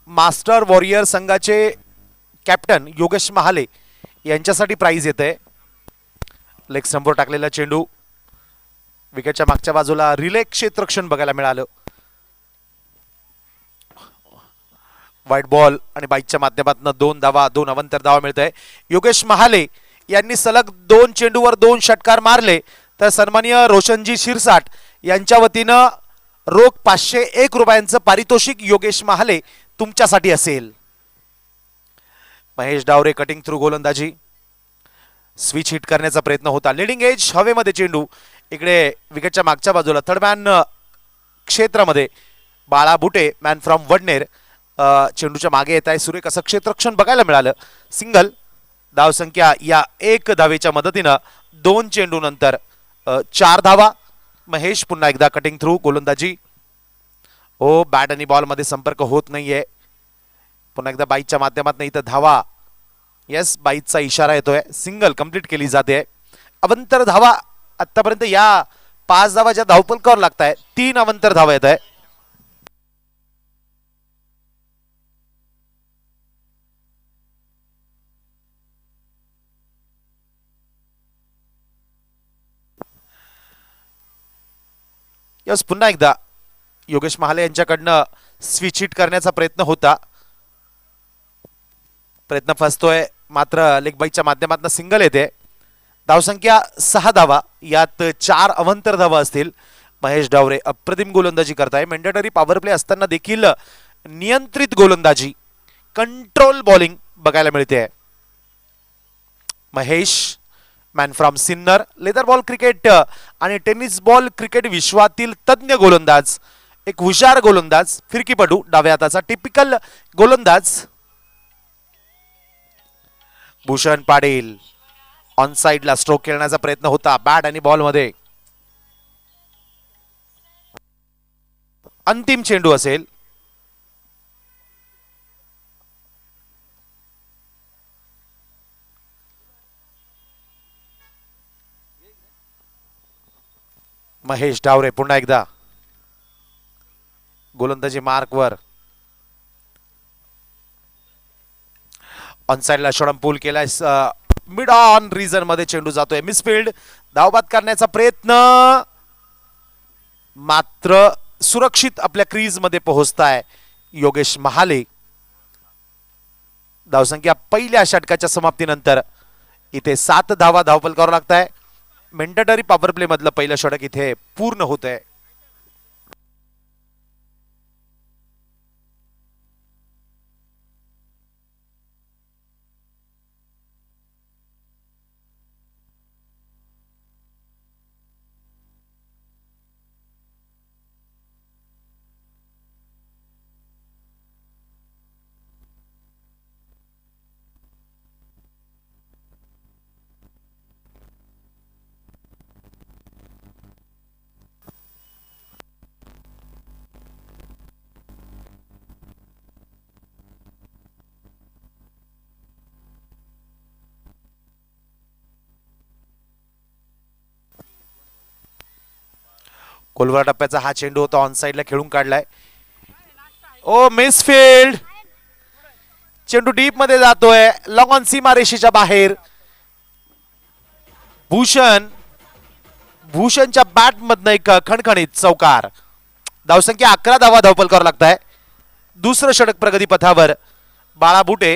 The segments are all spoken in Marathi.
मास्टर वॉरियर संघाचे कॅप्टन योगेश महाले यांच्यासाठी प्राइज येते। लेग स्टंपवर टाकलेला चेंडू विकेटच्या मागच्या बाजूला रिले क्षेत्ररक्षण बघायला मिळालं। व्हाईट बॉल आणि बाईकच्या माध्यमातून 2 धावा 2 अवंतर धावा मिळते। योगेश महाले यांनी सलग 2 चेंडूवर 2 षटकार मारले तर सन्माननीय रोशनजी शिरसाट यांच्या वतीनं रोख 501 रुपयांचं पारितोषिक योगेश महाले तुमच्यासाठी असेल। महेश डावरे कटिंग थ्रू गोलंदाजी, स्विच हिट करण्याचा प्रयत्न होता। लीडिंग एज हवेमध्ये चेंडू इकडे विकेटच्या मागच्या बाजूला थर्डमॅन क्षेत्रामध्ये बाळा बुटे मॅन फ्रॉम वडनेर चेंडूच्या मागे येत आहे। सुरेख असं क्षेत्ररक्षण बघायला मिळालं। सिंगल धावसंख्या या 1 धावेच्या मदतीनं 2 चेंडू नंतर 4 धावा। महेश पुन्हा एकदा कटिंग थ्रू गोलंदाजी, ओ बॅट आणि बॉल मध्ये संपर्क होत नाहीये। पुन्हा एकदा बाईकच्या माध्यमातून इथं धावा, यस बाईकचा इशारा येतोय, सिंगल कंप्लीट केली जाते। अवंतर धावा आतापर्यंत या 5 धावा ज्या धावपलकावर लागताय 3 अवंतर धावा येत आहे। यस पुन्हा एकदा योगेश महाले यांच्याकडनं स्विच हिट करण्याचा प्रयत्न होता, प्रयत्न फसतोय मात्र लेग बाईकच्या माध्यमातून सिंगल येते। धावसंख्या 6 धावा, यात 4 अवंतर धावा असतील। महेश डावरे अप्रतिम गोलंदाजी करताय। मॅन्डेटरी पॉवर प्ले असताना देखील नियंत्रित गोलंदाजी, कंट्रोल बॉलिंग बघायला मिळते। Mahesh man from Sinnar, leather ball cricket आणि टेनिस बॉल क्रिकेट विश्वातील तज्ञ गोलंदाज, एक हुशार गोलंदाज, फिरकीपटू, डाव्या हाताचा टिपिकल गोलंदाज। भूषण पाटील ऑन साइडला स्ट्रोक खेळण्याचा प्रयत्न होता बॅट आणि बॉल मध्ये। अंतिम चेंडू असेल। महेश डावरे पुन्हा एकदा गोलंदाजी मार्कवर, ऑन साइडला शॉर्ट पूल केलाय, मिड ऑन रीजन मध्ये चेंडू जातोय, मिसफील्ड। धावबाद करण्याचा प्रयत्न मात्र सुरक्षित आपल्या क्रीज मध्ये पोहोचताय योगेश महाले। धावसंख्या पहिल्या षटकाच्या समाप्तीनंतर इथे 7 धावा धावपलकावर लागताय। मॅन्डेटरी पॉवर प्ले मधलं पहिलं षटक इथे पूर्ण होत आहे। कोलवर टप्प्याचा हा चेंडू होता, ऑन साइडला खेळून काढलाय, ओ मिसफील्ड। चेंडू डीप मध्ये जातोय, लॉंग ऑन सीमा रेषेच्या बाहेर। भूषणच्या बॅट मधनं एक खणखणीत चौकार। धावसंख्या 11 धावा धावपलकावर लागताय। दुसरं षटक प्रगती पथावर। बाळा बुटे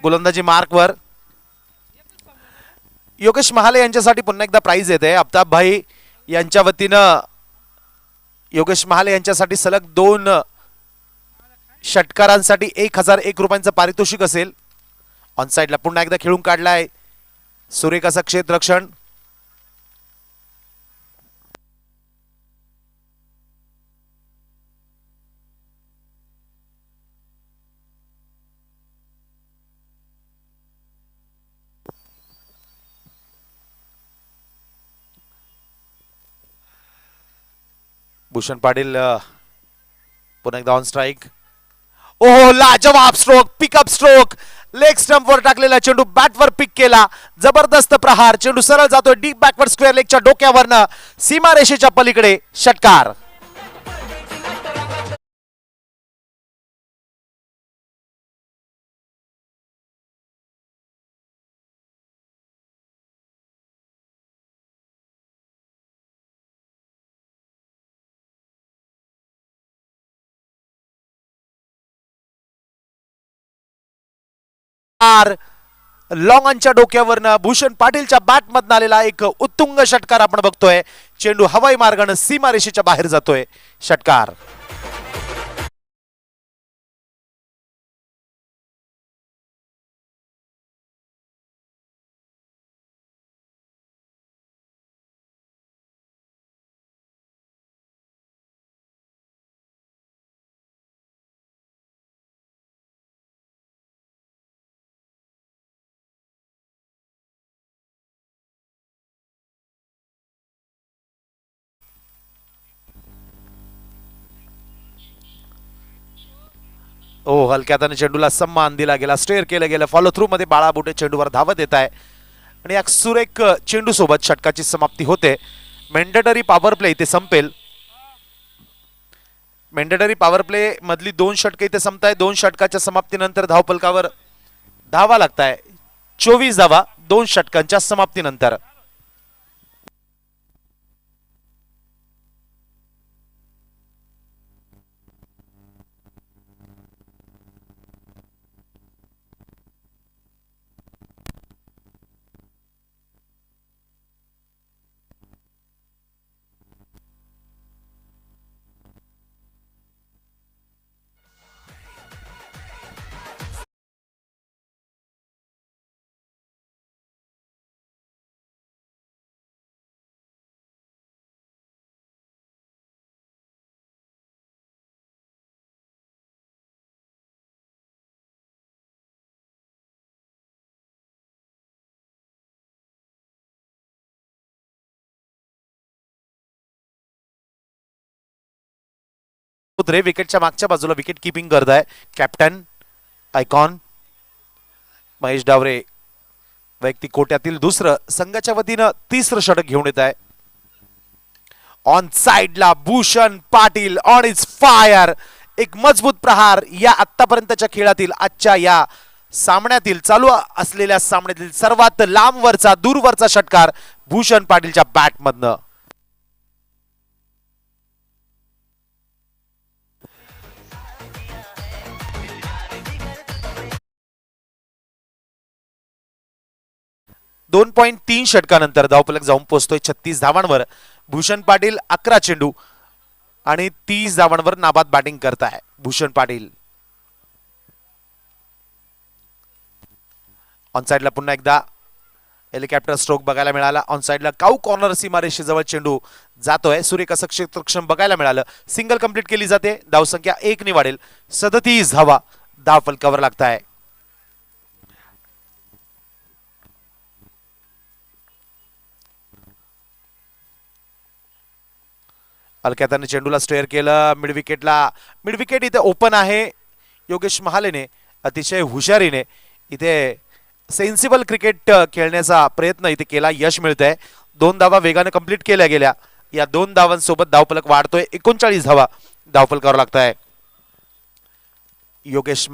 गोलंदाजी मार्कवर। योगेश महाले यांच्यासाठी पुन्हा एकदा प्राइज येते। अब्ताब भाई यांच्या वतीनं योगेश महाले यांच्यासाठी सलग 2 षटकारांसाठी 1001 रुपयांचं पारितोषिक असेल। ऑन साइडला पुन्हा एकदा खेळून काढलाय, सुरेख असं क्षेत्ररक्षण। भूषण पाटील पुन्हा एकदा ऑन स्ट्राइक, ओहो लाजवाब stroke, pickup stroke, leg stump वर टाकलेला चेंडू बॅटवर पिक केला, जबरदस्त प्रहार, चेंडू सरळ जातोय डीप बॅकवर्ड स्क्वेअर लेगच्या डोक्यावरनं सीमारेषेच्या पलीकडे, षटकार। आर लॉंगनच्या डोक्यावरनं भूषण पाटीलच्या बॅट मधून आलेला एक उत्तुंग षटकार आपण बघतोय. चेंडू हवाई मार्गाने सीमारेषेच्या बाहेर जातोय. षटकार हलक्या हाताने चेंडूला सम्मान दिला गेला. स्टेअर केलं गेलं. फॉलो थ्रू मध्ये बाळा बुटे चेंडूवर धावत येत आहे आणि एक सुरेख चेंडू सोबत षटकाची समाप्ती होते. मेंडेटरी पॉवर प्ले इथे संपेल. मेंडेटरी पॉवर प्ले मधली 2 षटके इथे संपताय. 2 षटकाच्या समाप्तीनंतर धावफलकावर धावा लागताय. 24 धावा 2 षटकांच्या समाप्तीनंतर. विकेटच्या मागच्या बाजूला विकेट किपिंग करत आहे कॅप्टन आयकॉन महेश डावरे. वैयक्तिक कोट्यातील दुसरं, संघाच्या वतीनं तिसरं षटक घेऊन येत आहे. ऑन साइडला Bhushan Patil on is fire. एक मजबूत प्रहार या आतापर्यंतच्या खेळातील, आजच्या या सामन्यातील, चालू असलेल्या सामन्यातील सर्वात लांबवरचा दूरवरचा षटकार भूषण पाटीलच्या बॅट मधनं. दोन 2.3 षटकानंतर धावफलक जाऊन पोहोचतोय 36 धावांवर. भूषण पाटील 11 चेंडू आणि 30 धावांवर नाबाद बॅटिंग करताय भूषण पाटील. ऑनसाइडला पुन्हा एकदा हेलिकॉप्टर स्ट्रोक बघायला मिळाला. ऑनसाइडला काऊ कॉर्नर सीमारेषेजवळ चेंडू जातोय. सूर्यकसक क्षेत्रक्षम बघायला मिळालं. सिंगल कंप्लीट केली जाते. धावसंख्या 1 ने वाढेल. 37 धावा धावफलकावर लागताय. हलक्याताने चेंडूला स्टेअर केलं. मिड विकेट इथे ओपन आहे. योगेश महालेने अतिशय हुशारीने इथे सेन्सिबल क्रिकेट खेळण्याचा प्रयत्न इथे केला. यश मिळतंय. 2 धावा वेगाने कंप्लीट केल्या गेल्या. या 2 धावांसोबत धावफलक वाढतोय. 39 धावा धावफलकावर लागताय. योगेश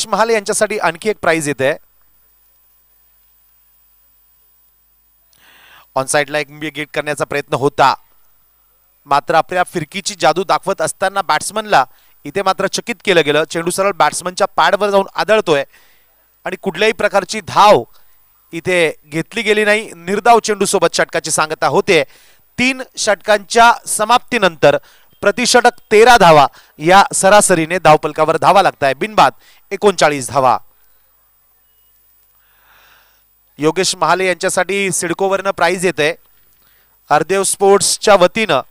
महाले यांच्यासाठी आणखी एक प्राइज येते. ऑन साइडला एक विकेट करण्याचा प्रयत्न होता, मात्र आपल्या फिरकीची जादू दाखवत असताना बॅट्समनला इथे मात्र चकित केलं गेलं. चेंडू सरळ बॅट्समनच्या पॅडवर जाऊन आदळतोय आणि कुठल्याही प्रकारची धाव इथे घेतली गेली नाही. निर्धाव चेंडू सोबत षटकाची सांगता होते. 3 षटकांच्या समाप्तीनंतर प्रतिषटक 13 धावा या सरासरीने धावफलकावर धावा लागताय. बिनबाद 39 धावा. योगेश महाले यांच्यासाठी सिडकोवरनं प्राइज येते. हरदेव स्पोर्ट्सच्या वतीनं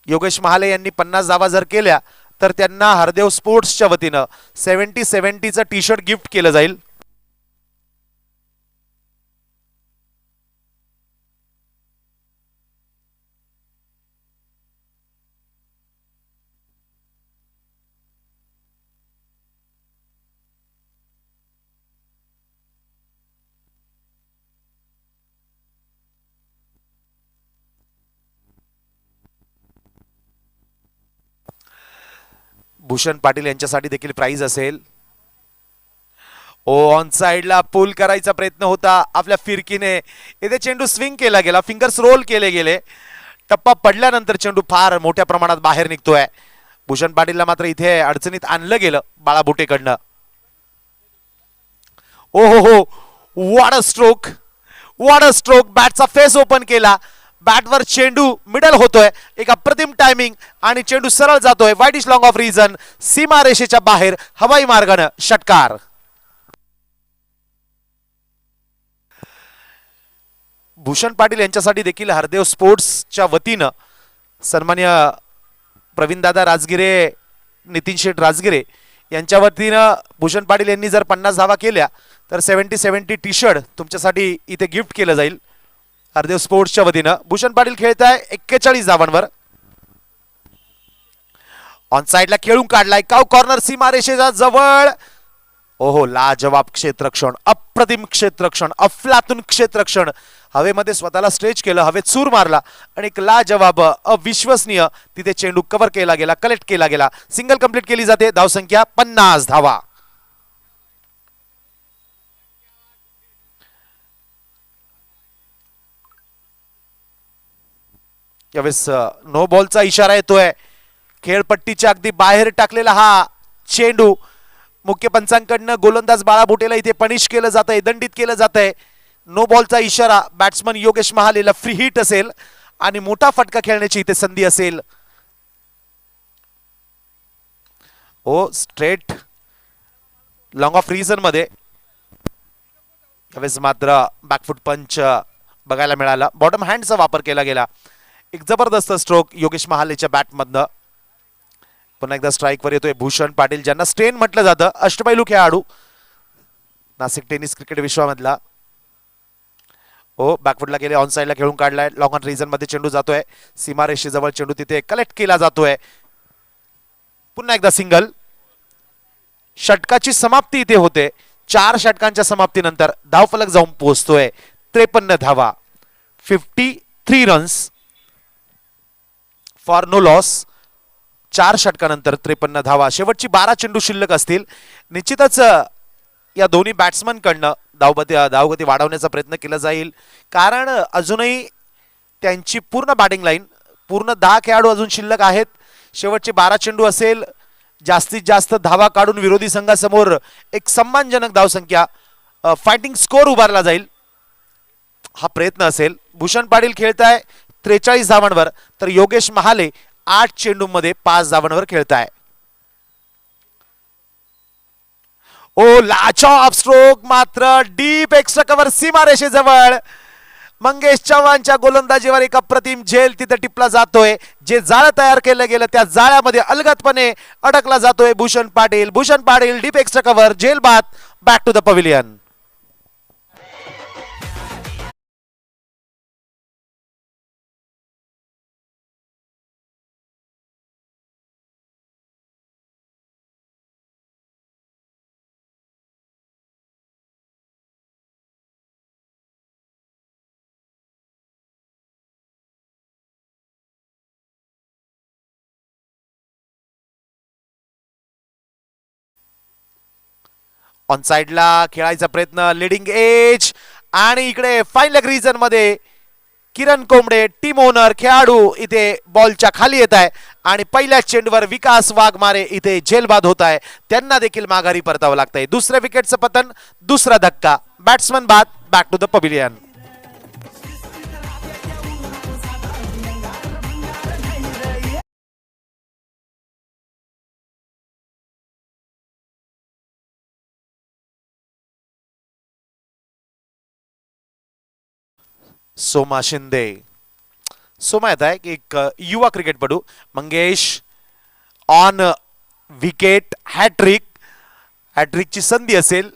योगेश महाले यांनी 50 धावा जर केल्या तर त्यांना हरदेव स्पोर्ट्सच्या वतीनं 70-70चं टी शर्ट गिफ्ट केलं जाईल. भूषण पाटील यांच्यासाठी देखील प्राइज असेल. ऑन साइडला पुल करायचा प्रयत्न होता. आपल्या फिरकीने इथे चेंडू स्विंग केला गेला. फिंगर्स रोल केले गेले. टप्पा पडल्यानंतर चेंडू फार मोठ्या प्रमाणात बाहेर निघतोय. भूषण पाटीलला मात्र इथे अडचणीत आणलं गेलं बाळा बुटेकडनं. ओ हो, what a stroke, what a stroke. बॅटचा फेस ओपन केला, बॅटवर चेंडू मिडल होतोय, एक अप्रतिम टायमिंग आणि चेंडू सरळ जातोय wide is long off region, सीमा रेषेच्या बाहेर हवाई मार्गाने षटकार. भूषण पाटील यांच्यासाठी देखील हरदेव स्पोर्ट्सच्या वतीनं सन्मान्य प्रवीणदादा राजगिरे, नितीन शेठ राजगिरे यांच्या वतीनं भूषण पाटील यांनी जर 50 धावा केल्या तर 70-70 टी शर्ट तुमच्यासाठी इथे गिफ्ट केलं जाईल हरदेव स्पोर्ट्सच्या वतीनं. भूषण पाटील खेळत आहे 41 धावांवर. ऑन साइडला खेळून काढलाय, काव कॉर्नर सीमा रेषेच्या जवळ. ओहो, लाजवाब क्षेत्ररक्षण, अप्रतिम क्षेत्ररक्षण, अफलातून क्षेत्ररक्षण. हवेमध्ये स्वतःला स्ट्रेच केलं, हवेत सूर मारला आणि एक लाजवाब अविश्वसनीय तिथे चेंडू कव्हर केला गेला, कलेक्ट केला गेला. सिंगल कंप्लीट केली जाते. धावसंख्या 50 धावा. यावेळेस नो बॉलचा इशारा येतोय. खेळपट्टीच्या अगदी बाहेर टाकलेला हा चेंडू मुख्य पंचांकडनं गोलंदाज बाळा बुटेला इथे पनिश केलं जात आहे, दंडित केलं जात आहे. नो बॉलचा इशारा. बॅट्समन योगेश महालेला फ्री हिट असेल आणि मोठा फटका खेळण्याची इथे संधी असेल. ओ स्ट्रेट लॉंग ऑफ रिजन मध्ये यावेळेस मात्र बॅकफुट पंच बघायला मिळाला. बॉटम हँडचा वापर केला गेला. एक जबरदस्त स्ट्रोक योगेश महालेच्या बॅटमधनं. पुन्हा एकदा स्ट्राईकवर येतोय भूषण पाटील, ज्यांना स्टेन म्हटलं जातं. अष्टपैलू खेळाडू, नाशिक टेनिस क्रिकेट विश्वामधला. ओ बॅकफुटला गेले, ऑन साइडला खेळून काढलाय. लॉंग ऑन रिजन मध्ये चेंडू जातोय, सीमारेषेजवळ चेंडू तिथे कलेक्ट केला जातोय. पुन्हा एकदा सिंगल. षटकाची समाप्ती इथे होते. 4 षटकांच्या समाप्तीनंतर धावफलक जाऊन पोहोचतोय 53 धावा. 53 रन्स फॉर नो लॉस. 4 षटकानंतर 53 धावा. शेवटची 12 चेंडू शिल्लक असतील. निश्चितच या दोन्ही बॅट्समन कडनं धावगती वाढवण्याचा प्रयत्न केला जाईल, कारण अजूनही त्यांची पूर्ण बॅटिंग लाईन, पूर्ण 10 खेळाडू अजून शिल्लक आहेत. शेवटचे 12 चेंडू असेल, जास्तीत जास्त धावा काढून विरोधी संघासमोर एक सम्मानजनक धावसंख्या, फायटिंग स्कोर उभारला जाईल, हा प्रयत्न असेल. भूषण पाटील खेळताय 43 धावांवर, तर योगेश महाले 8 चेंडूंमध्ये 5 धावांवर खेळताय. ओ लाजवाब स्ट्रोक, मात्र डीप एक्स्ट्रा कव्हर सीमारेषेजवळ. मंगेश चव्हाणच्या गोलंदाजीवर एक अप्रतिम झेल तिथे टिपला जातोय. जे जाळं तयार केलं गेलं त्या जाळ्यामध्ये अलगदपणे अडकला जातोय Bhushan Patil. Bhushan Patil deep extra cover, झेल बाद, back to the pavilion. On साइडला खेळायचा प्रयत्न, लीडिंग एज, आणि इकडे फाईन लेग रिजन मध्ये किरण कोंबडे टीम ओनर खेळाडू इथे बॉलच्या खाली येत आहे आणि पहिल्या चेंडूवर विकास वाघमारे इथे झेलबाद होत आहे. त्यांना देखील माघारी परतावं लागतंय. दुसऱ्या विकेटचं पतन, दुसरा धक्का, बॅट्समन बाद, back to the pavilion. Soma Shinde, Soma येत आहे की एक युवा क्रिकेटपटू. मंगेश ऑन विकेट, हॅट्रिक, हॅट्रिकची संधी असेल.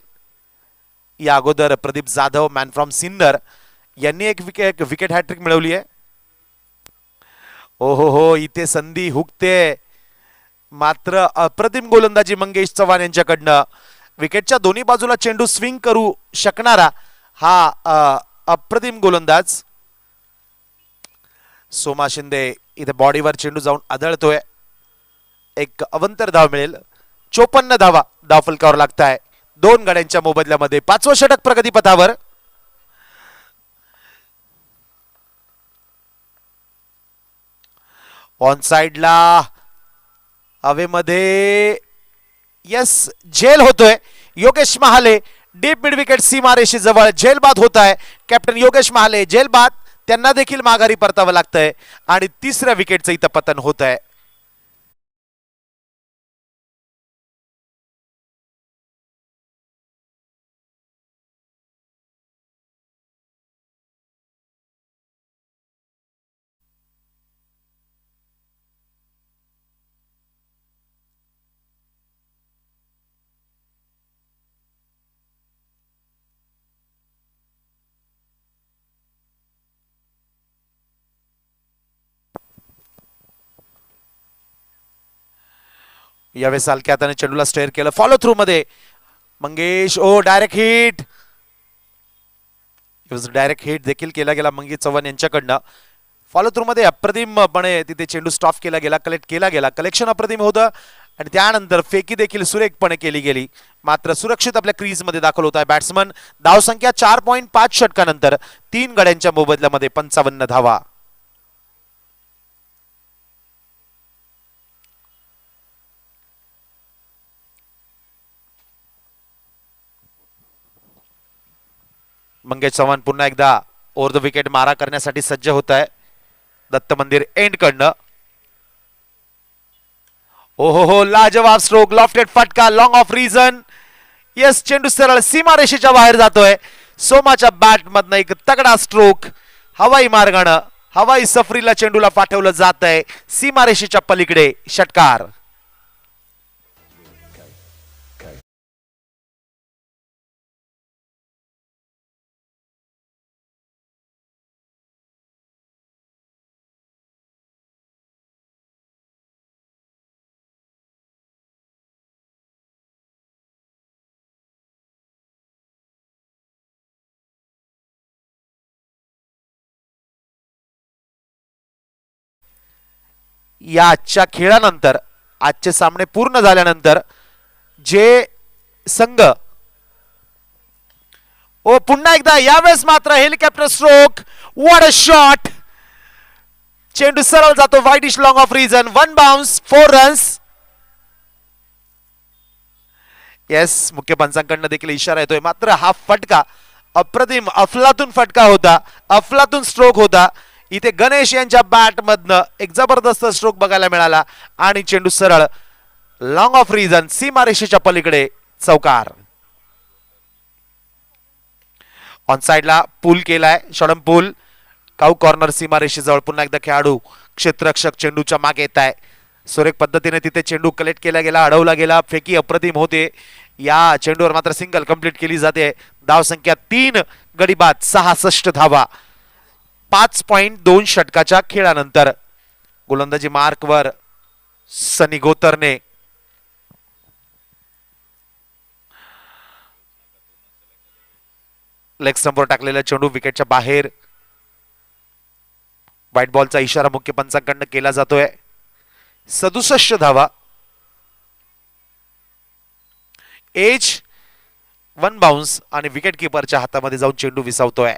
या अगोदर प्रदीप जाधव मॅन फ्रॉम सिन्नर यांनी एक विकेट हॅट्रिक मिळवली आहे. ओहो हो, इथे संधी हुकते, मात्र अप्रतिम गोलंदाजी मंगेश चव्हाण यांच्याकडनं. विकेटच्या दोन्ही बाजूला चेंडू स्विंग करू शकणारा हा अप्रतिम गोलंदाज सोमा शिंदे इथे बॉडीवर चेंडू जाऊन आदळतोय. एक अवंतर धाव मिळेल. 54 धावा धावफलकावर लागताय 2 गड्यांच्या मोबदल्यामध्ये. 5वं षटक प्रगतीपथावर. ऑन साइडला हवेमध्ये यस झेल होतोय. Yogesh Mahale deep mid wicket सीमारेषी जवळ झेल बाद होत आहे. कॅप्टन योगेश महाले झेल बाद, त्यांना देखील माघारी परतावं लागतंय आणि तिसऱ्या विकेटचं इथं पतन होत आहे. यावेळेस हलक्या हाताने चेंडूला स्टेअर केलं. फॉलो थ्रू मध्ये मंगेश, ओ डायरेक्ट हिट, डायरेक्ट हिट देखील केला गेला मंगेश चव्हाण यांच्याकडनं. फॉलो थ्रू मध्ये अप्रतिमपणे तिथे चेंडू स्टॉप केला गेला, कलेक्ट केला गेला. कलेक्शन अप्रतिम होतं आणि त्यानंतर फेकी देखील सुरेखपणे केली गेली. मात्र सुरक्षित आपल्या क्रीज मध्ये दाखल होत आहे बॅट्समन. धावसंख्या 4.5 षटकानंतर 3 गड्यांच्या मोबदल्यामध्ये 55 धावा. मंगेश चव्हाण पुन्हा एकदा ओव्हर द विकेट मारा करण्यासाठी सज्ज होत आहे दत्त मंदिर एंड कडनं. ओहो लाजवाब स्ट्रोक, लॉफ्टेड फटका, लॉंग ऑफ रिझन. येस, चेंडू सरळ सीमारेषेच्या बाहेर जातोय. सोमाच्या बॅट मधनं एक तगडा स्ट्रोक, हवाई मार्गानं हवाई सफरीला चेंडूला पाठवलं जात आहे सीमारेषेच्या पलीकडे. षटकार. या आजच्या खेळानंतर, आजचे सामने पूर्ण झाल्यानंतर जे संघ, ओ पुन्हा एकदा यावेळेस मात्र helicopter stroke, what a shot. चेंडू सरळ जातो widish, long of reason, 1 bounce, 4 runs. Yes, मुख्य पंचांकडनं देखील इशारा येतोय. मात्र हा फटका अप्रतिम अफलातून फटका होता, अफलातून स्ट्रोक होता. इथे गणेश यांच्या बॅट मधनं एक जबरदस्त स्ट्रोक बघायला मिळाला आणि चेंडू सरळ लॉंग ऑफ रिझन सीमारेषेच्या पलीकडे. चौकार. ऑन साइडला पूल केलाय, शॉर्टम पूल. काऊ कॉर्नर सीमारेषेजवळ पुन्हा एकदा खेळाडू क्षेत्ररक्षक चेंडूच्या मागे येत आहे. सुरेख पद्धतीने तिथे चेंडू कलेक्ट केला गेला, अडवला गेला. फेकी अप्रतिम होते. या चेंडूवर मात्र सिंगल कंप्लीट केली जाते. धाव संख्या 3 गडी बाद, 66 धावा. 5.2 षटकाच्या खेळानंतर गोलंदाजी मार्कवर सनी गोतरने लेग स्टंपवर टाकलेला चेंडू विकेटच्या बाहेर. व्हाईट बॉलचा इशारा मुख्य पंचांकडनं केला जातोय. 67 धावा. एज 1 बाउन्स आणि विकेट किपरच्या हातामध्ये जाऊन चेंडू विसावतोय.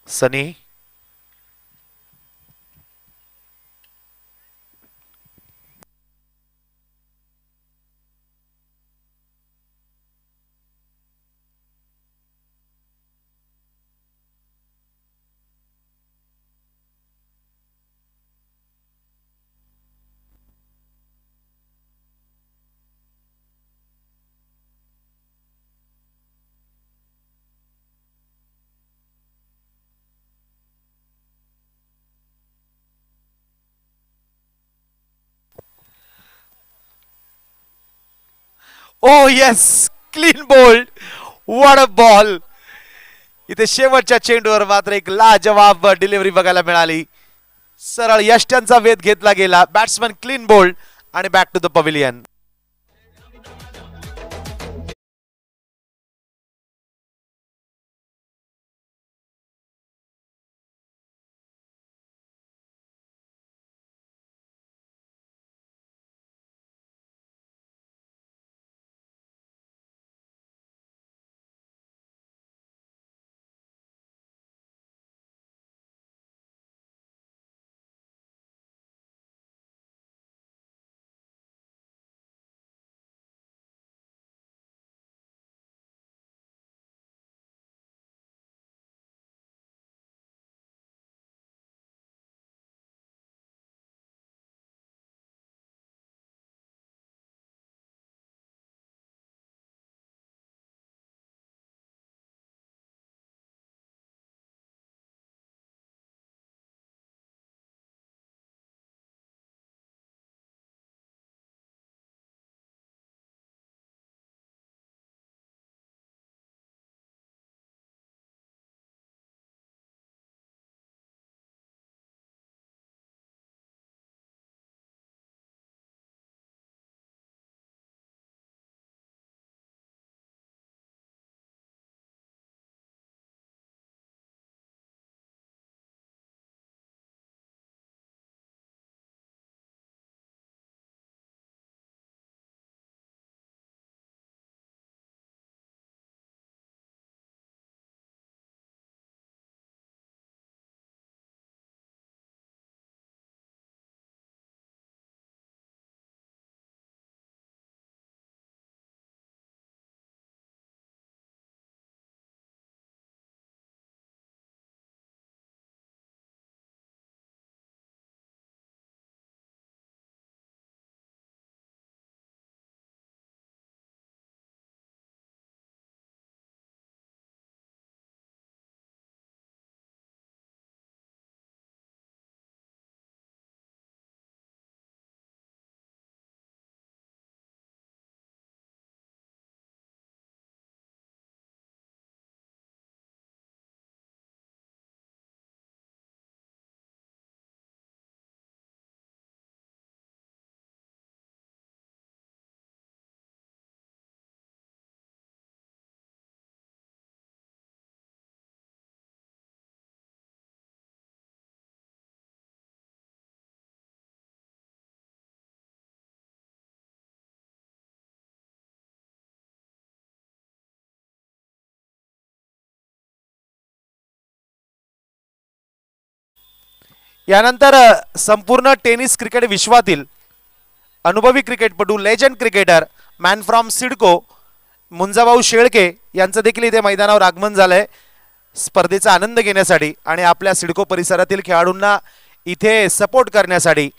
Sunny, oh yes, clean bowled, what a ball. इथे शेवटच्या चेंडूवर मात्र एक लाजवाब डिलिव्हरी बघायला मिळाली. सरळ यष्ट्यांचा वेध घेतला गेला. बॅट्समन क्लीन बोल्ड आणि बॅक टू द पवेलियन. यानंतर संपूर्ण टेनिस क्रिकेट विश्वातील अनुभवी क्रिकेटपटू legend cricketer man from CIDCO Munjabhau Shelke यांचं देखील इथे मैदानावर आगमन झालंय स्पर्धेचा आनंद घेण्यासाठी आणि आपल्या सिडको परिसरातील खेळाडूंना इथे सपोर्ट करण्यासाठी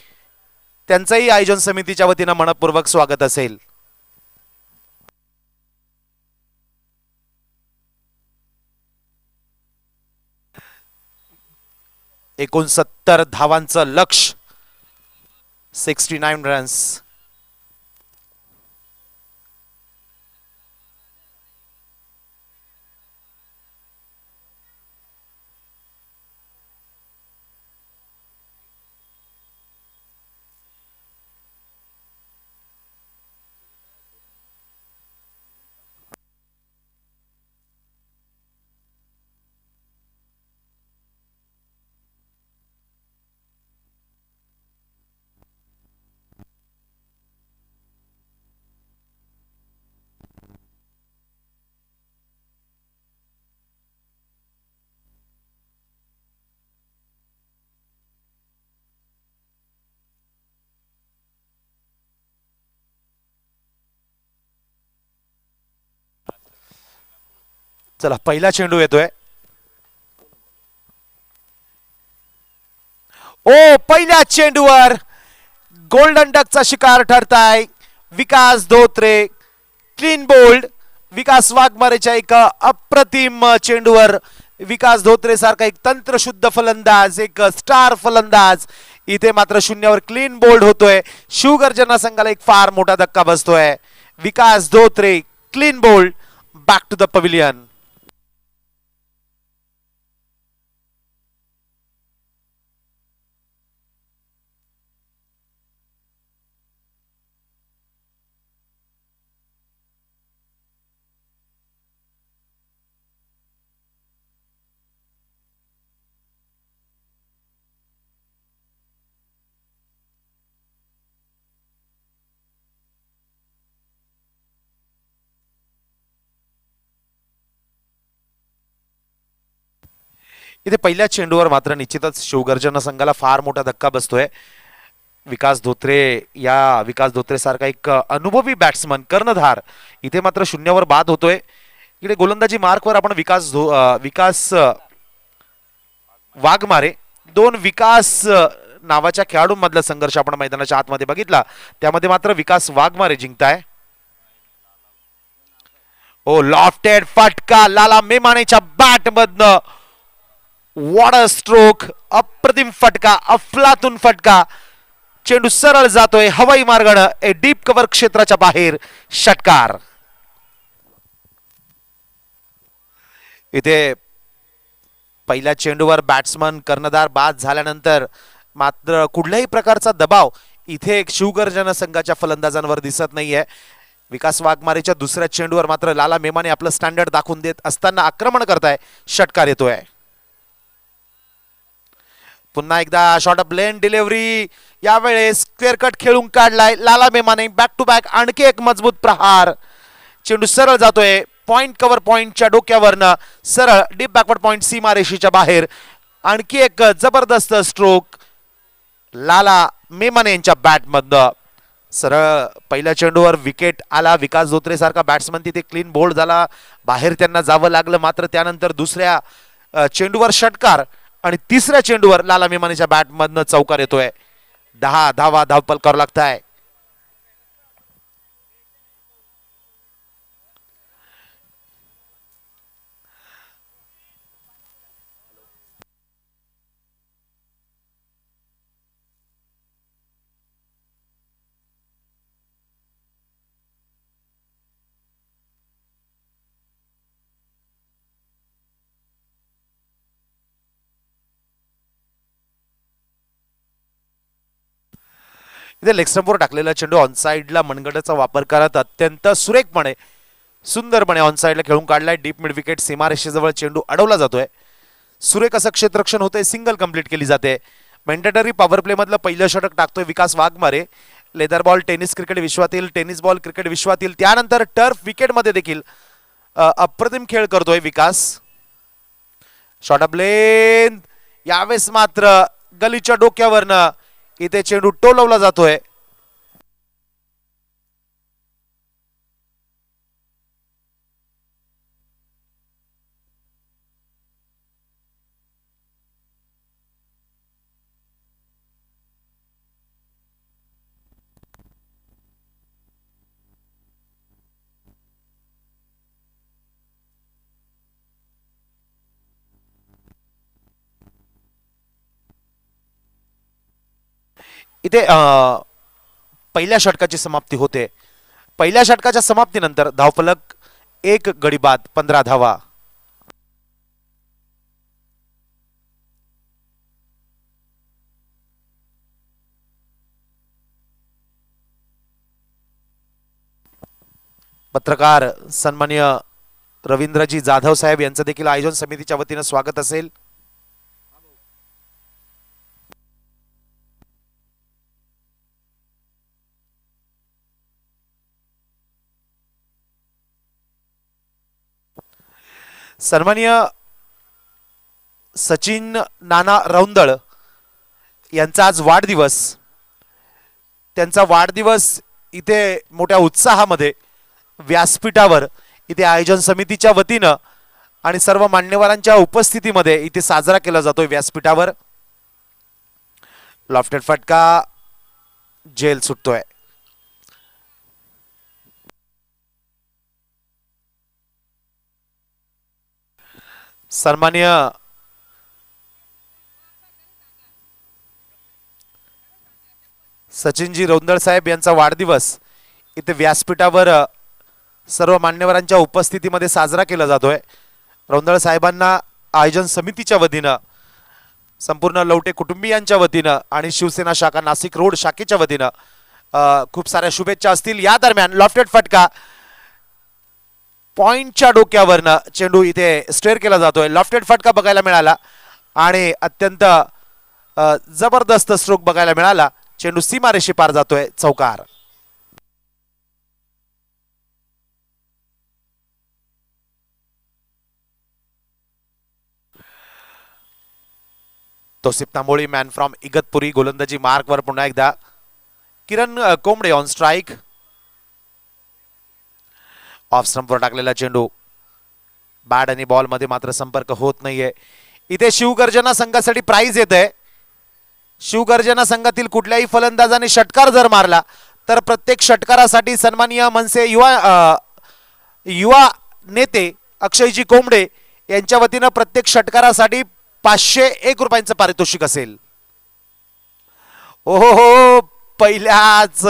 त्यांचंही आयोजन समितीच्या वतीनं मनपूर्वक स्वागत असेल. 69 धावांचं लक्ष 69 रन्स. चला पहिला चेंडू येतोय. ओ पहिल्या चेंडूवर गोल्डन डकचा शिकार ठरताय विकास धोत्रे. Clean bowled. विकास वाघमारेच्या एक अप्रतिम चेंडूवर विकास धोत्रे सारखा एक तंत्रशुद्ध फलंदाज एक स्टार फलंदाज इथे मात्र शून्यावर क्लीन बोल्ड होतोय. शिवगर्जना संघाला एक फार मोठा धक्का बसतोय. Vikas Dhotre clean bowled. Back to the pavilion. इथे पहिल्या चेंडूवर मात्र निश्चितच शिवगर्जना संघाला फार मोठा धक्का बसतोय. विकास धोत्रे विकास धोत्रे सारखा एक अनुभवी बॅट्समन कर्णधार इथे मात्र शून्यावर बाद होतोय. इकडे गोलंदाजी मार्कवर आपण विकास वाघमारे दोन विकास नावाच्या खेळाडूंमधला संघर्ष आपण मैदानाच्या आतमध्ये बघितला. त्यामध्ये मात्र विकास वाघमारे जिंकताय. ओ लॉफ्टेड फटका लाला मेमानेच्या बॅट मधनं. What a stroke. अप्रतिम फटका अफलातून फटका. चेंडू सरळ जातोय हवाई मार्गाने डीप कव्हर क्षेत्राच्या बाहेर. षटकार. इथे पहिल्या चेंडूवर बॅट्समन कर्णधार बाद झाल्यानंतर मात्र कुठल्याही प्रकारचा दबाव इथे शिवगर्जना संघाच्या फलंदाजांवर दिसत नाहीये. विकास वाघमारेच्या दुसऱ्या चेंडूवर मात्र लाला मेमाने आपलं स्टँडर्ड दाखवून देत असताना आक्रमण करताय. षटकार येतोय. पुन्हा एकदा शॉर्ट ऑफ लेन डिलिव्हरी. यावेळेस क्लिअर कट खेळून काढलाय लाला मेमाने. बॅक टू बॅक आणखी एक मजबूत प्रहार. चेंडू सरळ जातोय पॉइंट कव्हर पॉइंटच्या डोक्यावरनं सरळ डीप बॅकवर्ड पॉइंट सीमारेषेच्या बाहेर. आणखी एक जबरदस्त स्ट्रोक लाला मेमाने यांच्या बॅटमधनं. सरळ पहिल्या चेंडूवर विकेट आला. विकास धोत्रे सारखा बॅट्समन तिथे क्लीन बोल्ड झाला. बाहेर त्यांना जावं लागलं. मात्र त्यानंतर दुसऱ्या चेंडूवर षटकार आणि तिसऱ्या चेंडूवर लाला मेमानेच्या बॅटमधनं चौकार येतोय. 10 धावा धावपल करावं लागताय. इथे लेग स्टंपवर टाकलेला चेंडू ऑनसाइडला मनगटाचा वापर करत अत्यंत सुरेखपणे सुंदरपणे ऑनसाइडला खेळून काढलाय. डीप मिड विकेट सीमारेषेजवळ चेंडू अडवला जातोय. सुरेख असं क्षेत्ररक्षण होतंय. सिंगल कंप्लीट केली जाते. मेंडेटरी पॉवर प्ले मधलं पहिलं षटक टाकतोय Vikas Waghmare. Leather ball tennis cricket विश्वातील टेनिस बॉल क्रिकेट विश्वातील त्यानंतर टर्फ विकेट मध्ये देखील अप्रतिम खेळ करतोय विकास. शॉर्ट ऑफ लेन. यावेळेस मात्र गलीच्या डोक्यावरनं इथे चेंडू टोलवला जातोय. इथे पहिल्या षटकाची समाप्ती होते. पहिल्या षटकाच्या समाप्तीनंतर धावफलक 1 गडी बाद 15 धावा. पत्रकार सन्मान्य रवींद्रजी जाधव साहेब यांचं देखील आयोजन समितीच्या वतीनं स्वागत असेल. सन्माननीय सचिन नाना रौंदळ यांचा आज वाढदिवस. त्यांचा वाढदिवस इथे मोठ्या उत्साहामध्ये व्यासपीठावर इथे आयोजन समितीच्या वतीनं आणि सर्व मान्यवरांच्या उपस्थितीमध्ये इथे साजरा केला जातोय व्यासपीठावर. लॉफ्टेड फटका जेल सुटतोय. सन्माननीय सचिनजी रौंदळ साहेब यांचा वाढदिवस इथे व्यासपीठावर सर्व मान्यवरांच्या उपस्थितीमध्ये साजरा केला जातोय. रौंदळ साहेबांना आयोजन समितीच्या वतीनं, संपूर्ण लवटे कुटुंबियांच्या वतीनं आणि शिवसेना शाखा नाशिक रोड शाखेच्या वतीनं खूप साऱ्या शुभेच्छा असतील. या दरम्यान लॉफ्टेड फटका पॉइंटच्या डोक्यावरनं चेंडू इथे स्टेअर केला जातोय. लॉफ्टेड फटका बघायला मिळाला आणि अत्यंत जबरदस्त स्ट्रोक बघायला मिळाला. चेंडू सीमारेषे पार जातोय. चौकार. तौसिफ तांबोळी मॅन फ्रॉम इगतपुरी गोलंदाजी मार्कवर पुन्हा एकदा. किरण कोंबडे ऑन स्ट्राईक. ऑफ स्टंपवर टाकलेला चेंडू बॅट आणि बॉल मध्ये मात्र संपर्क होत नाहीये. इथे शिवगर्जना संघासाठी प्राइज येत आहे. शिवगर्जना संघातील कुठल्याही फलंदाजाने षटकार जर मारला तर प्रत्येक षटकारासाठी सन्माननीय मनसे युवा नेते अक्षयजी कोंबडे यांच्या वतीनं प्रत्येक षटकारासाठी 501 रुपयांचं पारितोषिक असेल. ओहो हो, पहिल्याच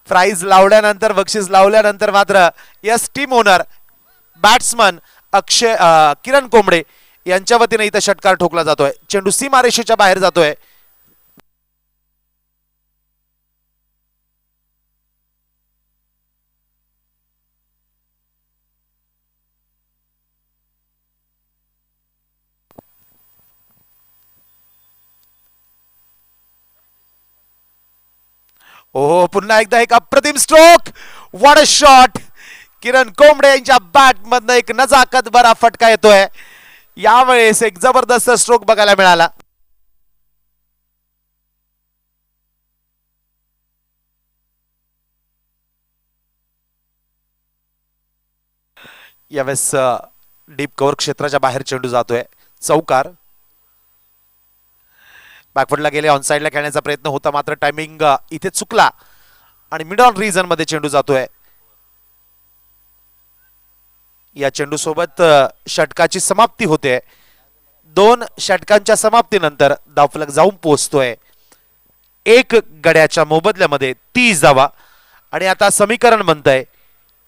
प्राइज लावल्यानंतर, बक्षीस लावल्यानंतर मात्र यस टीम ओनर बॅट्समन किरण कोंबडे यांच्या वतीने इथे षटकार ठोकला जातोय. चेंडू सीमारेषेच्या बाहेर जातोय. ओ पुन्हा एकदा एक अप्रतिम stroke. What a shot. Kiran Kombde यांच्या बॅट मधनं एक नजाकत बरा फटका येतोय. यावेळेस एक जबरदस्त स्ट्रोक बघायला मिळाला. यावेळेस डीप कव्हर क्षेत्राच्या बाहेर चेंडू जातोय. चौकार. बॅकवर्डला गेले, ऑन साइडला खेळण्याचा प्रयत्न होता मात्र टायमिंग इथे चुकला आणि मिड ऑन रिजन मध्ये चेंडू जातोय. या चेंडू सोबत षटकाची समाप्ती होते. 2 षटकांच्या समाप्तीनंतर धावफलक जाऊन पोहोचतोय 1 गड्याच्या मोबदल्यामध्ये 30 धावा. आणि आता समीकरण बनतंय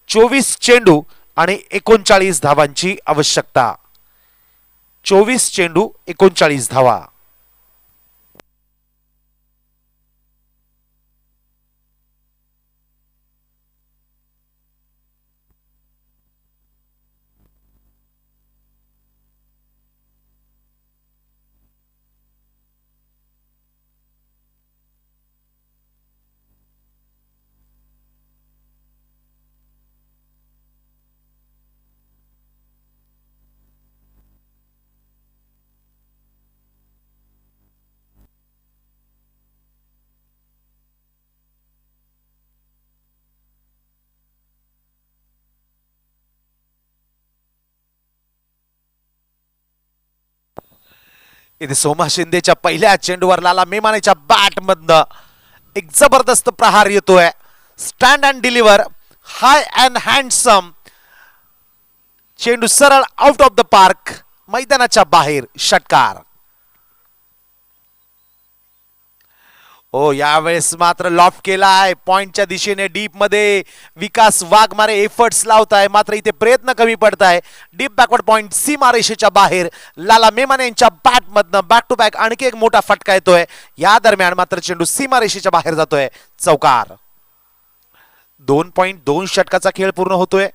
24 चेंडू आणि 39 धावांची आवश्यकता. 24 चेंडू 39 धावा. इथे सोमा शिंदेच्या पहिल्या चेंडूवर लाला मेमानेच्या बॅट मधनं एक जबरदस्त प्रहार येतोय. Stand and deliver, high and handsome. चेंडू सरळ आउट ऑफ द पार्क, मैदानाच्या बाहेर, षटकार. हो, यावेळेस मात्र लॉफ्ट केलाय पॉइंटच्या दिशेने डीप मध्ये. विकास वाघमारे एफर्ट्स लावताय, मात्र इथे प्रयत्न कमी पडताय. डीप बॅकवर्ड पॉइंट सीमारेषेच्या बाहेर. लाला मेमाने यांच्या बॅट मधनं बॅक टू बॅक आणखी एक मोठा फटका येतोय. या दरम्यान मात्र चेंडू सीमारेषेच्या बाहेर जातोय, चौकार. 2.2 षटकाचा खेळ पूर्ण होतोय.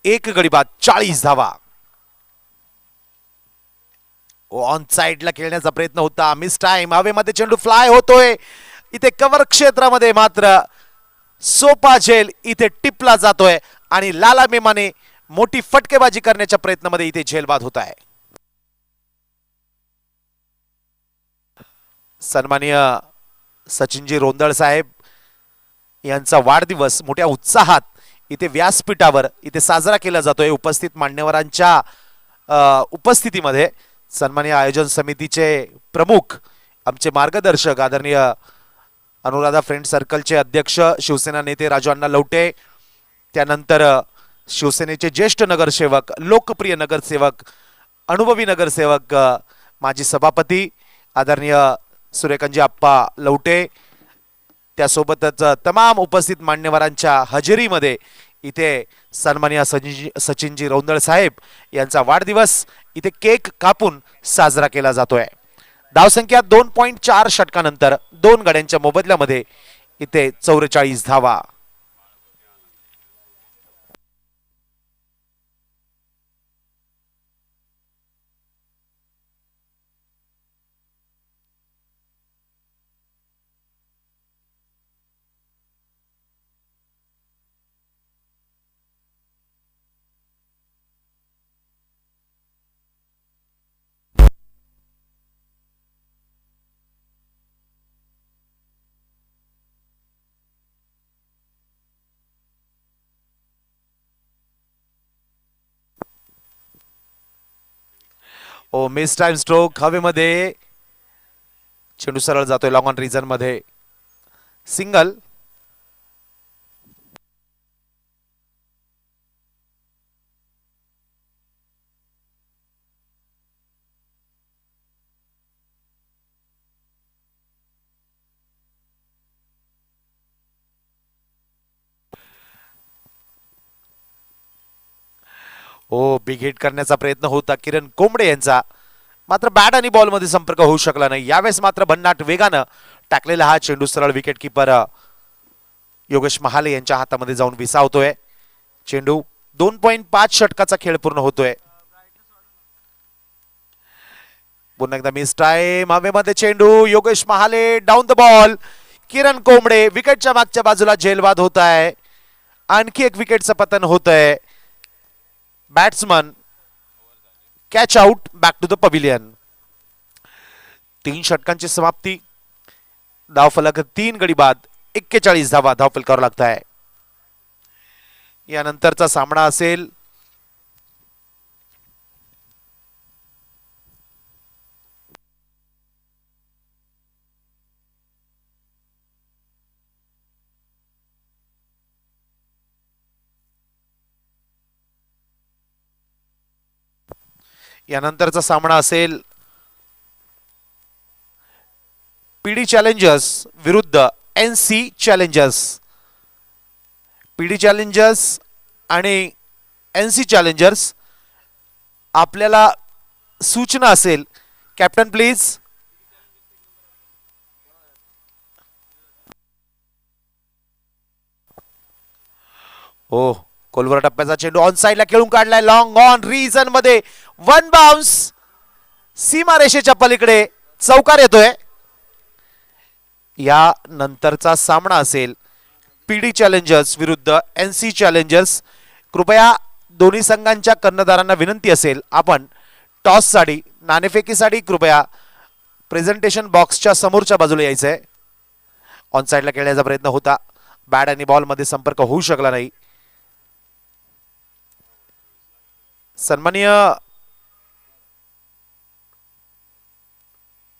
एक गडी बाद, 40 धावा. ऑन साइडला खेळण्याचा प्रयत्न होता, मिस टाइम. हवेमध्ये चेंडू फ्लाय होतोय. इथे कव्हर क्षेत्रामध्ये मात्र सोपा झेल इथे टिपला जातोय आणि लाला मेमाने मोठी फटकेबाजी करण्याच्या प्रयत्नामध्ये इथे झेलबाद होत आहे. सन्माननीय सचिनजी रोंदळ साहेब यांचा वाढदिवस मोठ्या उत्साहात इथे व्यासपीठावर इथे साजरा केला जातोय. उपस्थित मान्यवरांच्या उपस्थितीमध्ये सन्माननीय आयोजन समितीचे प्रमुख, आमचे मार्गदर्शक आदरणीय अनुराधा फ्रेंड सर्कलचे अध्यक्ष शिवसेना नेते राजू अण्णा लवटे, त्यानंतर शिवसेनेचे ज्येष्ठ नगरसेवक, लोकप्रिय नगरसेवक, अनुभवी नगरसेवक, माजी सभापती आदरणीय सूर्यकांतजी आप्पा लवटे, त्यासोबतच तमाम उपस्थित मान्यवरांच्या हजेरीमध्ये इथे सन्माननीय सचिनजी रोंदळ साहेब यांचा वाढदिवस इथे केक कापून साजरा केला जातोय. धावसंख्या 2.4 षटकानंतर 2 गड्यांच्या मोबदल्यामध्ये इथे 44 धावा. ओ मिस टाइम स्ट्रोक. हवेमध्ये चेंडू सरळ जातोय लॉंग ऑन रिजन मध्ये, सिंगल. ओ बिग हिट करण्याचा प्रयत्न होता किरण कोंबडे यांचा, मात्र बॅट आणि बॉल मध्ये संपर्क होऊ शकला नाही. यावेळेस मात्र भन्नाट वेगानं टाकलेला हा चेंडू सरळ विकेट किपर योगेश महाले यांच्या हातामध्ये जाऊन विसावतोय. चेंडू 2.5 षटकाचा खेळ पूर्ण होतोय. पुन्हा एकदा मिस टाइम. हवेमध्ये चेंडू, Yogesh Mahale down the ball. Kiran Kombde विकेटच्या मागच्या बाजूला झेलबाद होत आहे. आणखी एक विकेटचं पतन होत आहे. Batsman catch out, back to the pavilion. 3 षटकांची समाप्ती. धावफलक 3 गडी बाद, 41 धावा धावफलकावर लागत आहे. यानंतरचा सामना असेल पीडी चॅलेंजर्स विरुद्ध एनसी चॅलेंजर्स. पीडी चॅलेंजर्स आणि एनसी चॅलेंजर्स, आपल्याला सूचना असेल कॅप्टन प्लीज. ओ कोलवर टप्प्याचा चेंडू ऑन साइडला खेळून काढलाय, लॉंग ऑन रिजन मध्ये, वन बाउन्स, सीमा रेषेच्या पलीकडे, चौकार येतोय. या नंतरचा सामना असेल पीडी चॅलेंजर्स विरुद्ध एनसी चॅलेंजर्स. कृपया दोन्ही संघांच्या कर्णधारांना विनंती असेल, आपण टॉस साठी, नाणेफेकीसाठी कृपया प्रेझेंटेशन बॉक्सच्या समोरच्या बाजूला यायचंय. ऑन साइडला खेळण्याचा प्रयत्न होता, बॅट आणि बॉल मध्ये संपर्क होऊ शकला नाही. सन्माननीय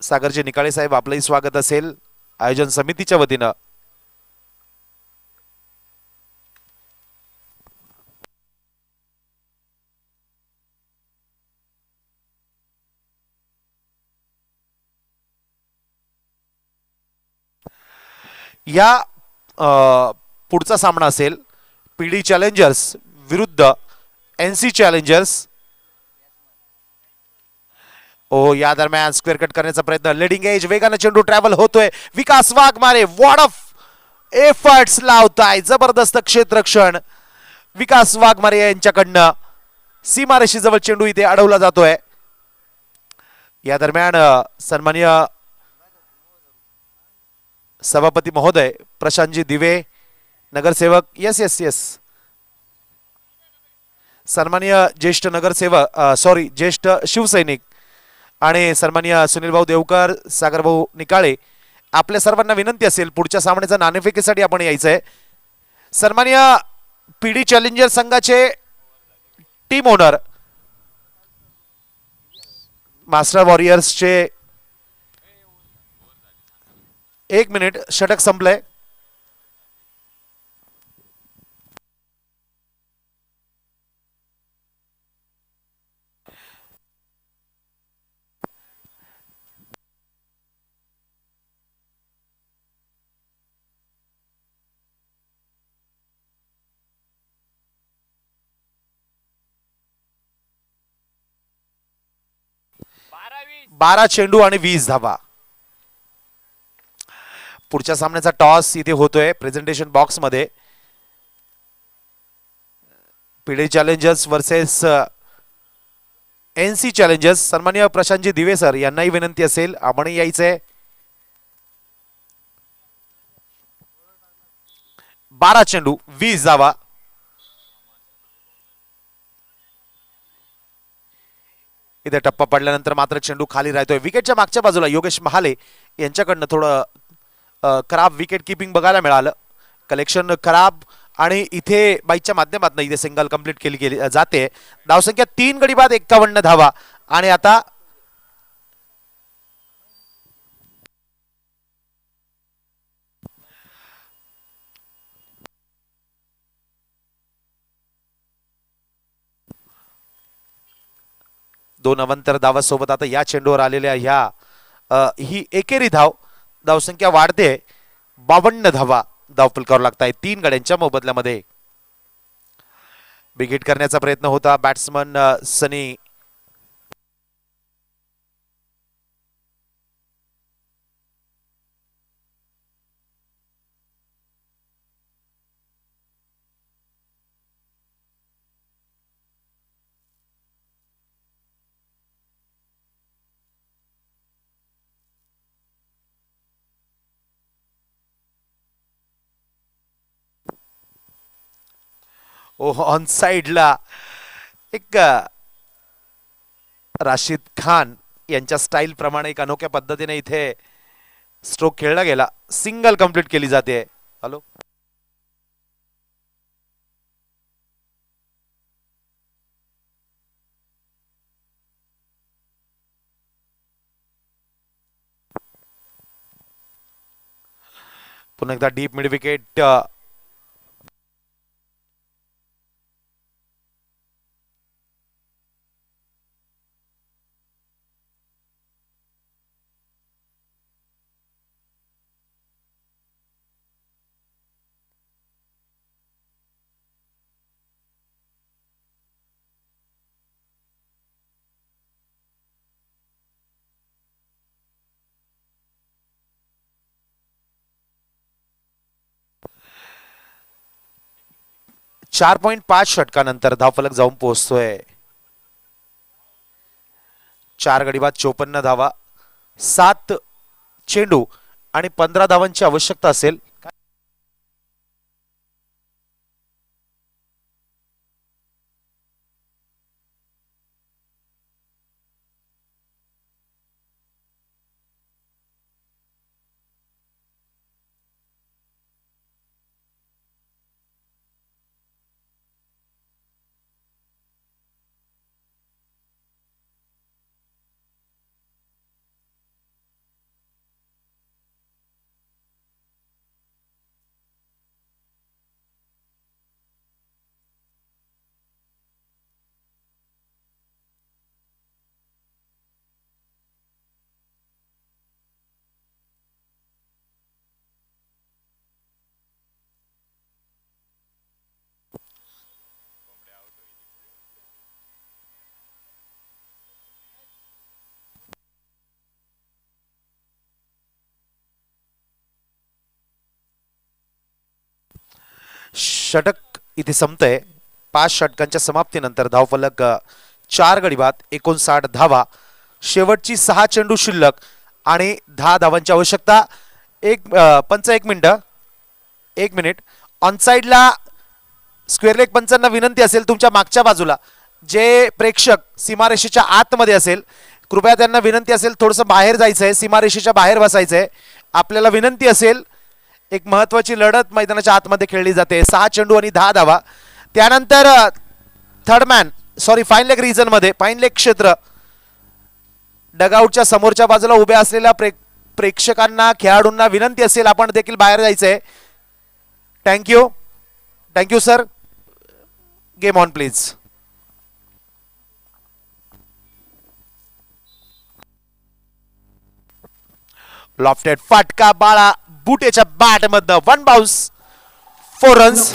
सागरजी निकाळे साहेब आपलंही स्वागत असेल आयोजन समितीच्या वतीनं. या पुढचा सामना असेल पीडी चॅलेंजर्स विरुद्ध एनसी चॅलेंजर्स. ओ या दरम्यान स्क्वेअर कट करण्याचा प्रयत्न, लेडिंग एज वेगाने चेंडू ट्रॅव्हल होतोय. विकास वाघमारे वॉर्ड ऑफ एफर्ट्स लावताय, जबरदस्त क्षेत्ररक्षण विकास वाघमारे यांच्याकडनं. सीमारेषी जवळ चेंडू इथे अडवला जातोय. या दरम्यान सन्माननीय सभापती महोदय प्रशांतजी दिवे, नगरसेवक यस यस यस सन्माननीय ज्येष्ठ नगरसेवक ज्येष्ठ शिवसैनिक आणि सन्माननीय सुनील भाऊ देवकर, सागर भाऊ निकाळे, आपल्या सर्वांना विनंती असेल पुढच्या सामन्याच्या नाणेफेकीसाठी आपण यायचंय. सन्माननीय पीडी चॅलेंजर संघाचे टीम ओनर मास्टर वॉरियर्सचे 1 मिनिट, षटक संपलंय. बारा चेंडू आणि 20 धावा. पुढच्या सामन्याचा टॉस इथे होतोय प्रेझेंटेशन बॉक्स मध्ये. PD challengers versus NC challengers. सन्माननीय प्रशांतजी दिवे सर यांनाही विनंती असेल आपण यायचंय. 12 चेंडू 20 धावा. इथे टप्पा पडल्यानंतर मात्र चेंडू खाली राहतोय. विकेटच्या मागच्या बाजूला योगेश महाले यांच्याकडनं थोडं खराब विकेट किपिंग बघायला मिळालं. कलेक्शन खराब आणि इथे बाईकच्या माध्यमातून इथे सिंगल कंप्लीट केली जाते. धावसंख्या 3 गडी बाद 51 धावा. आणि आता दोन अवंतर धावासोबत आता या चेंडूवर आलेल्या ह्या ही एकेरी धावसंख्या वाढते. 52 धावा धावफल करावं लागताय 3 गड्यांच्या मोबदल्यामध्ये. बिग हिट करण्याचा प्रयत्न होता बॅट्समन सनी ऑन साइडला एक राशिद खान यांच्या स्टाईल प्रमाणे एक अनोख्या पद्धतीने इथे स्ट्रोक खेळला गेला. सिंगल कंप्लीट केली जाते. हॅलो पुन्हा एकदा डीप मिड विकेट. चार 4.5 षटकानंतर धावफलक जाऊन पोहोचतोय. 4 गडी बाद 54 धावा. 7 चेंडू आणि 15 धावांची आवश्यकता असेल. षटक इथे संपतंय. 5 षटकांच्या समाप्तीनंतर धावफलक 4 गडी बाद, 59 धावा, शेवटची 6 चेंडू शिल्लक आणि 10 धावांची आवश्यकता. पंच 1 मिनिट. ऑनसाइडला स्क्वेअर लेग पंचांना विनंती असेल, तुमच्या मागच्या बाजूला जे प्रेक्षक सीमारेषेच्या आतमध्ये असेल, कृपया त्यांना विनंती असेल थोडंसं बाहेर जायचंय, सीमारेषेच्या बाहेर बसायचंय. आपल्याला विनंती असेल, एक महत्वाची लढत मैदानाच्या आतमध्ये खेळली जाते. 6 चेंडू आणि 10 धावा. त्यानंतर फाईन लेग रिजन मध्ये, फाईन लेग क्षेत्र, डगआउटच्या समोरच्या बाजूला उभ्या असलेल्या प्रेक्षकांना, खेळाडूंना विनंती असेल आपण देखील बाहेर जायचंय. Thank you sir. Game on please. Lofted फटका बाळा बुटेच्या बॅट मधनं 1 बाउन्स, 4 रन्स.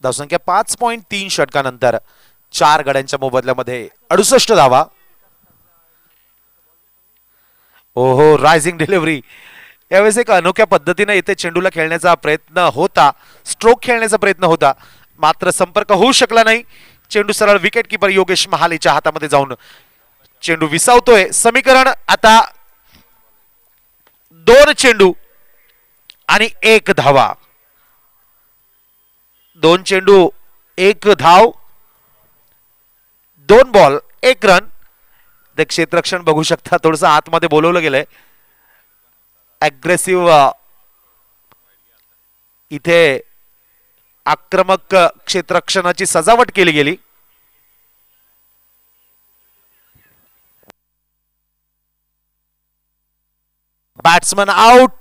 धावसंख्या 5.3 षटकानंतर 4 गड्यांच्या मोबदल्यामध्ये 68 धावा. ओहो, रायझिंग डिलिव्हरी. यावेळेस एक अनोख्या पद्धतीने इथे चेंडूला खेळण्याचा प्रयत्न होता, स्ट्रोक खेळण्याचा प्रयत्न होता, मात्र संपर्क होऊ शकला नाही. चेंडू सरळ विकेट किपर योगेश महालेच्या हातामध्ये जाऊन चेंडू विसावतोय. समीकरण आता 2 चेंडू आणि 1 धावा. 2 चेंडू 1 धाव, 2 बॉल 1 रन. ते क्षेत्ररक्षण बघू शकता, थोडंसं आतमध्ये बोलवलं गेलंय. अग्रेसिव्ह इथे आक्रमक क्षेत्ररक्षणाची सजावट केली गेली. Batsman out.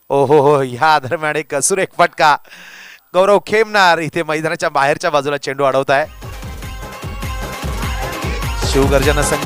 ओहो हो, ह्या दरम्यान एक सुरेख फटका. गौरव खेमनार इथे मैदानाच्या बाहेरच्या बाजूला चेंडू अडवत आहे. शिवगर्जना संघ